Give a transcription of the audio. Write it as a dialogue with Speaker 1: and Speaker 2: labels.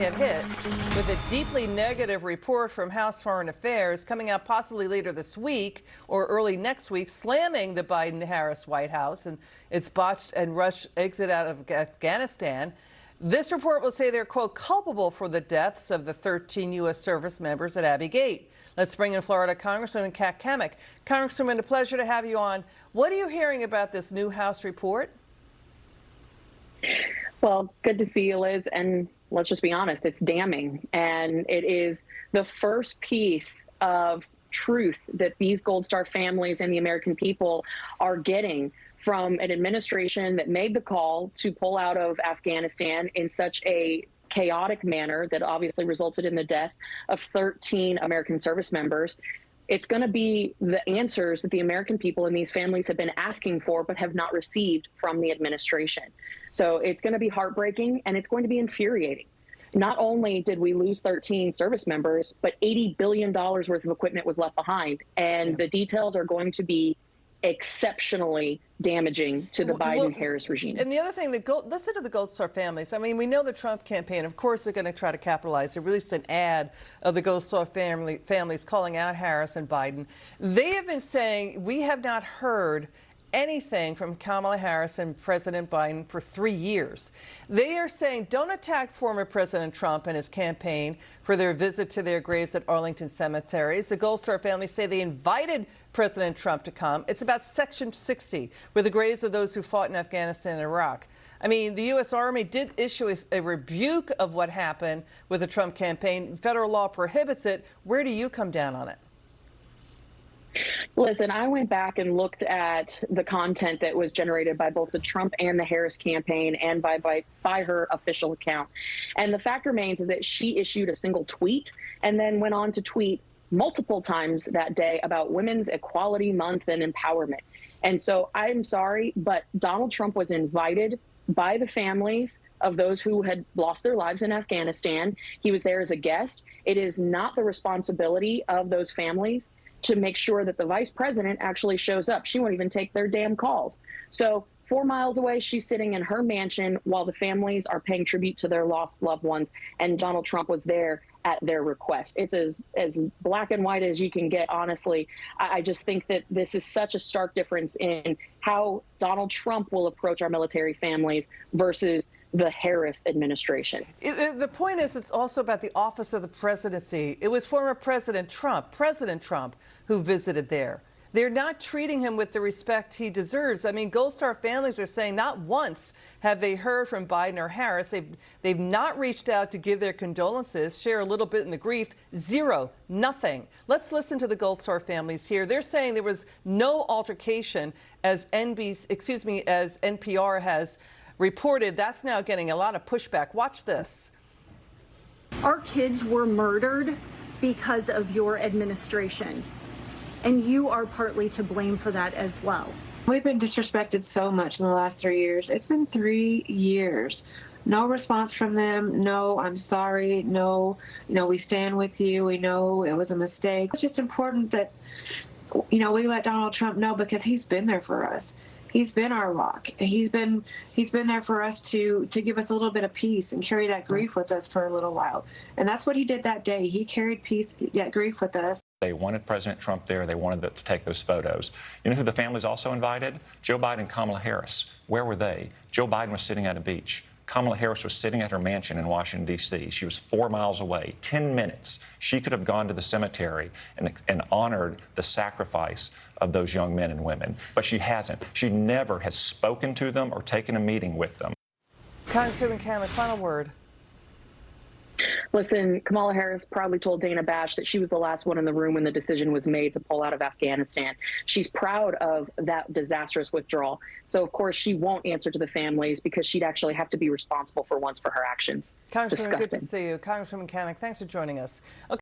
Speaker 1: Get hit with a deeply negative report from House Foreign Affairs coming out possibly later this week or early next week, slamming the Biden-Harris White House and its botched and rushed exit out of Afghanistan. This report will say they're, quote, culpable for the deaths of the 13 U.S. service members at Abbey Gate. Let's bring in Florida Congresswoman Cammack. Congresswoman, a pleasure to have you on. What are you hearing about this new House report?
Speaker 2: Well, good to see you, Liz. And let's just be honest, it's damning. And it is the first piece of truth that these Gold Star families and the American people are getting from an administration that made the call to pull out of Afghanistan in such a chaotic manner that obviously resulted in the death of 13 American service members. It's going to be the answers that the American people and these families have been asking for but have not received from the administration. So it's going to be heartbreaking and it's going to be infuriating. Not only did we lose 13 service members, but $80 billion worth of equipment was left behind. And the details are going to be exceptionally damaging to the Biden-Harris regime.
Speaker 1: And the other thing, listen to the Gold Star families. I mean, we know the Trump campaign, of course, they're going to try to capitalize. They released an ad of the Gold Star families calling out Harris and Biden. They have been saying, we have not heard anything from Kamala Harris and President Biden for 3 years. They are saying, don't attack former President Trump and his campaign for their visit to their graves at Arlington cemeteries. The Gold Star families say they invited President Trump to come. It's about Section 60, where the graves of those who fought in Afghanistan and Iraq. I mean, the U.S. Army did issue a rebuke of what happened with the Trump campaign. Federal law prohibits it. Where do you come down on it?
Speaker 2: Listen, I went back and looked at the content that was generated by both the Trump and the Harris campaign and by her official account. And the fact remains is that she issued a single tweet and then went on to tweet multiple times that day about Women's Equality Month and empowerment. And so I'm sorry, but Donald Trump was invited by the families of those who had lost their lives in Afghanistan. He was there as a guest. It is not the responsibility of those families to make sure that the vice president actually shows up. She won't even take their damn calls. So 4 miles away, she's sitting in her mansion while the families are paying tribute to their lost loved ones. And Donald Trump was there at their request. It's as black and white as you can get, honestly. I just think that this is such a stark difference in how Donald Trump will approach our military families versus the Harris administration.
Speaker 1: The point is, it's also about the office of the presidency. It was former President Trump, who visited there. They're not treating him with the respect he deserves. I mean, Gold Star families are saying not once have they heard from Biden or Harris. They've not reached out to give their condolences, share a little bit in the grief. Zero, nothing. Let's listen to the Gold Star families here. They're saying there was no altercation, as NPR has reported. That's now getting a lot of pushback. Watch this.
Speaker 3: Our kids were murdered because of your administration, and you are partly to blame for that as well.
Speaker 4: We've been disrespected so much in the last 3 years. It's been 3 years. No response from them. No, I'm sorry. No, we stand with you. We know it was a mistake. It's just important that, we let Donald Trump know, because he's been there for us. He's been our rock. He's been there for us to give us a little bit of peace and carry that grief with us for a little while. And that's what he did that day. He carried that grief with us.
Speaker 5: They wanted President Trump there. They wanted to take those photos. You know who the families also invited? Joe Biden and Kamala Harris. Where were they? Joe Biden was sitting at a beach. Kamala Harris was sitting at her mansion in Washington, D.C. She was 4 miles away. 10 minutes. She could have gone to the cemetery and honored the sacrifice of those young men and women. But she hasn't. She never has spoken to them or taken a meeting with them.
Speaker 1: Congresswoman Cammack, final word.
Speaker 2: Listen, Kamala Harris proudly told Dana Bash that she was the last one in the room when the decision was made to pull out of Afghanistan. She's proud of that disastrous withdrawal. So, of course, she won't answer to the families because she'd actually have to be responsible for once for her actions. It's
Speaker 1: Congresswoman,
Speaker 2: disgusting.
Speaker 1: good to see you. Congresswoman Cammack, thanks for joining us. Okay.